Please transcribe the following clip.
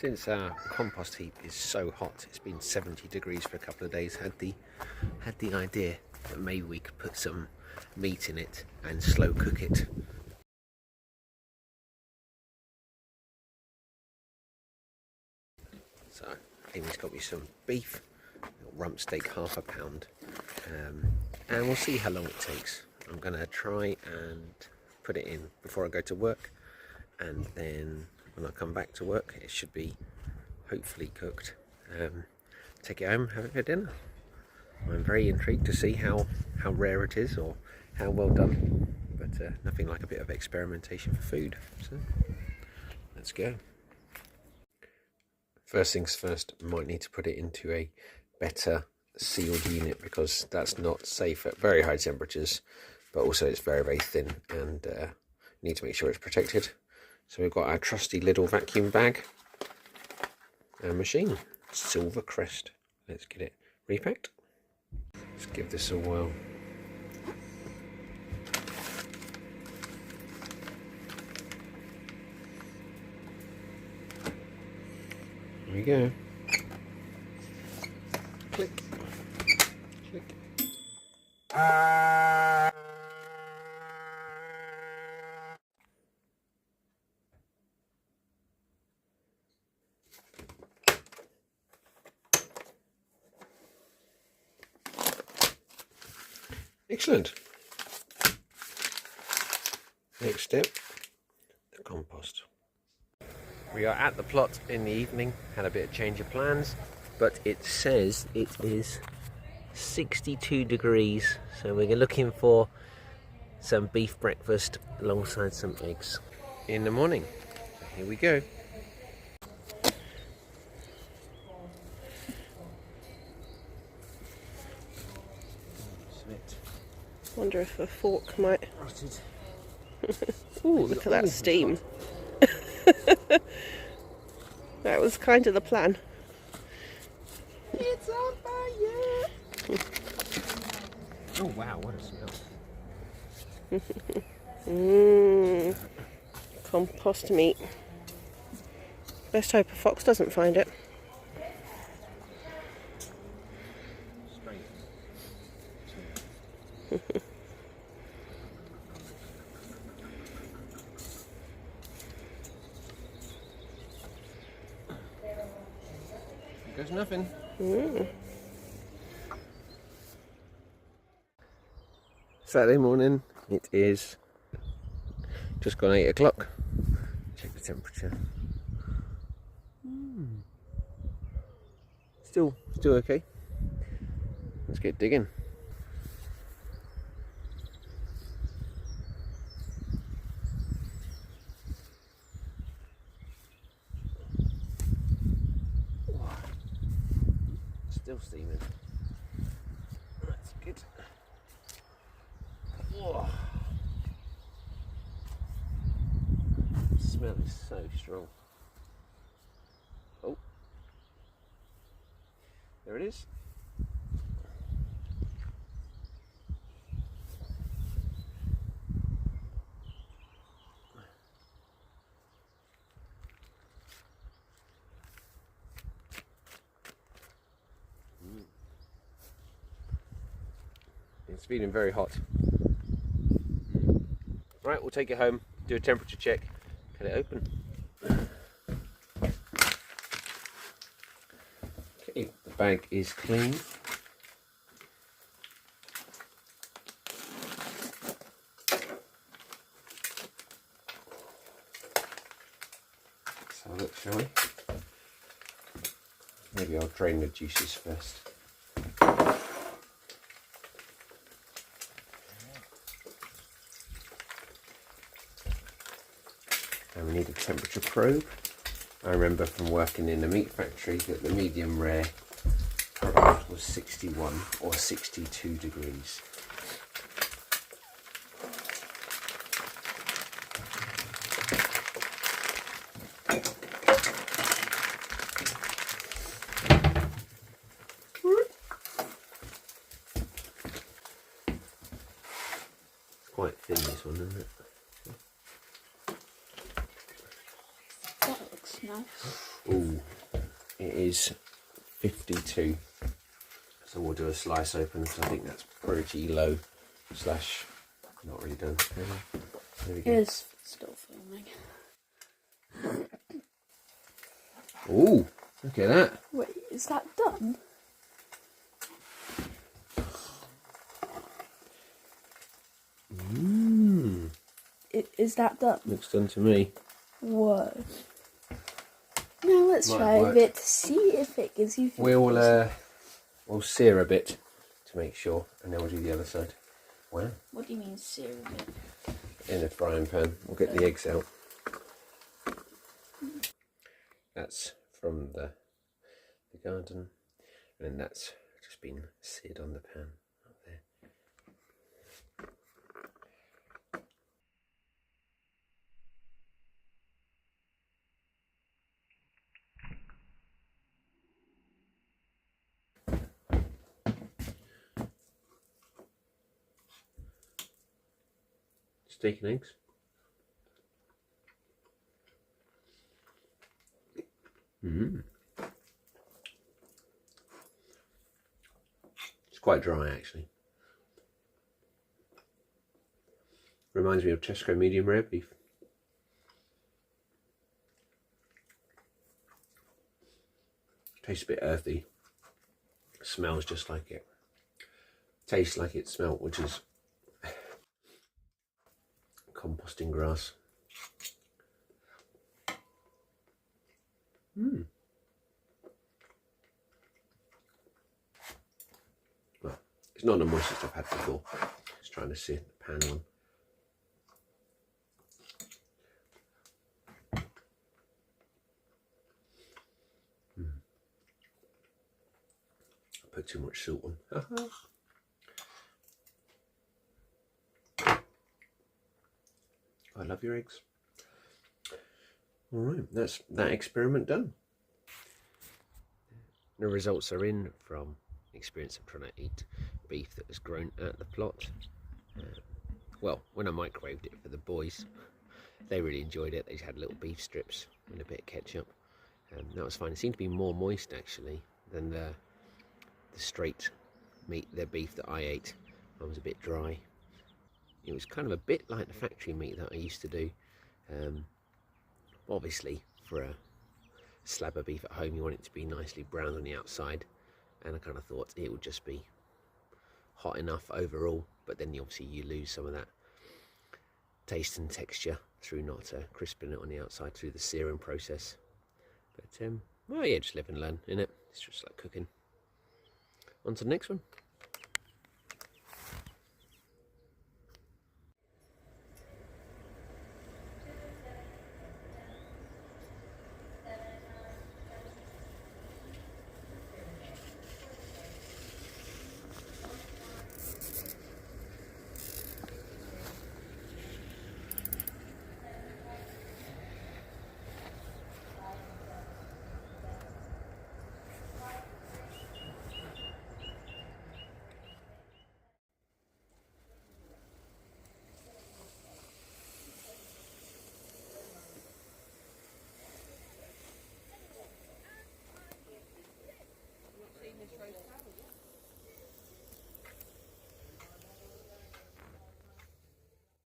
Since our compost heap is so hot, it's been 70 degrees for a couple of days, had the idea that maybe we could put some meat in it and slow cook it. So Amy's got me some beef, rump steak, ½ pound, and we'll see how long it takes. I'm going to try and put it in before I go to work, and then when I come back to work it should be hopefully cooked. Take it home, have it for dinner. I'm very intrigued to see how rare it is or how well done, but nothing like a bit of experimentation for food. So let's go. First things first, might need to put it into a better sealed unit because that's not safe at very high temperatures, but also it's very, very thin, and need to make sure it's protected. So we've got our trusty little vacuum bag and machine, Silver Crest. Let's get it repacked. Let's give this a whirl. There we go. Click. Click. Excellent. Next step, the compost. We are at the plot in the evening, had a bit of change of plans, but it says it is 62 degrees, so we're looking for some beef breakfast alongside some eggs in the morning. So here we go. Wonder if a fork might. Ooh, look at that steam. That was kind of the plan. It's on fire! Oh wow, what a smell. Compost meat. Best hope a fox doesn't find it. There's nothing. Saturday morning, it is just gone 8 o'clock. Check the temperature. Still okay. Let's get digging. Still steaming. That's good. Whoa. The smell is so strong. Oh, there it is. It's feeling very hot. Right, we'll take it home, do a temperature check, cut it open. Okay, the bag is clean. Let's have a look, shall we? Maybe I'll drain the juices first. And we need a temperature probe. I remember from working in a meat factory that the medium rare product was 61 or 62 degrees. It's quite thin, this one, isn't it? That looks nice. Ooh. it is 52. So we'll do a slice open because I think that's pretty low slash not really done. There we go. It is still filming. Ooh, look at that. Wait, is that done? Mmm. Is that done? Looks done to me. Whoa. Now let's Might try a work. bit to see if it gives you food. We'll sear a bit to make sure, and then we'll do the other side. Wow. What do you mean sear a bit? In a frying pan. We'll get the eggs out. That's from the garden, and then that's just been seared on the pan up there. Steak and eggs. It's quite dry actually. Reminds me of Tesco medium rare beef. Tastes a bit earthy. Smells just like it. Tastes like it smelt, which is composting grass. Well, it's not the moistest I've had before. Just trying to see the pan one. I put too much salt on. I love your eggs. Alright, that's that experiment done. The results are in from experience of trying to eat beef that was grown at the plot. Well, when I microwaved it for the boys, they really enjoyed it. They just had little beef strips and a bit of ketchup. That was fine. It seemed to be more moist actually than the straight meat, the beef that I ate. It was a bit dry. It was kind of a bit like the factory meat that I used to do. Obviously, for a slab of beef at home, you want it to be nicely browned on the outside, and I kind of thought it would just be hot enough overall, but then obviously you lose some of that taste and texture through not crisping it on the outside through the searing process. But well, yeah, just live and learn, innit? It's just like cooking. On to the next one.